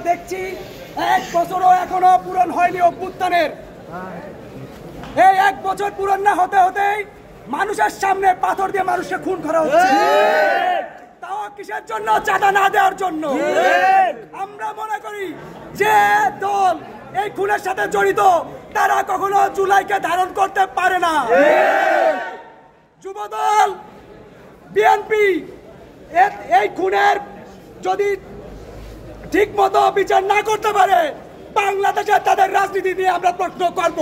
দেখছি 1 বছরও এখনো পূরণ হয়নি অভ্যুত্থানের। এই 1 বছর পূরণ না হতে হতেই মানুষের সামনে পাথর দিয়ে মানুষকে খুন করা হচ্ছে। তাও কিসের জন্য? চাঁদা না দেওয়ার জন্য। আমরা মনে করি যে দল এই খুনের সাথে জড়িত তারা কখনো জুলাইকে ধারণ করতে পারে না। যুবদল বিএনপি এই খুনের যদি ঠিক মতো বিচার না করতে পারে বাংলাদেশে তাদের রাজনীতি নিয়ে আমরা প্রশ্ন করব।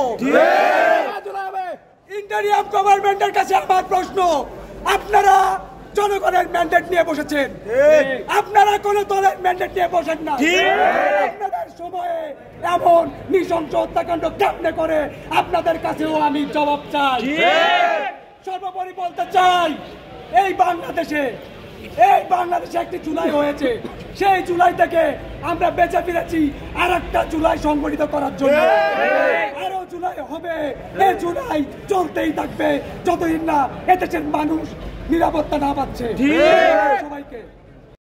ইন্টারিয়াম গভর্নমেন্টের কাছে আমার প্রশ্ন, আপনারা জনগণের ম্যান্ডেট নিয়ে বসেছেন, আপনারা কোন দলের ম্যান্ডেট নিয়ে বসেন না। আপনাদের সময়ে এমন নৃশংস হত্যাকাণ্ড কেমনে করে আপনাদের কাছেও আমি জবাব চাই। সর্বোপরি বলতে চাই, এই বাংলাদেশে একটি জুলাই হয়েছে, সেই জুলাই থেকে আমরা বেঁচে ফিরেছি আর একটা জুলাই সংগঠিত করার জন্য। আরো জুলাই হবে, এই জুলাই চলতেই থাকবে যতদিন না এদেশের মানুষ নিরাপত্তা না পাচ্ছে। সবাইকে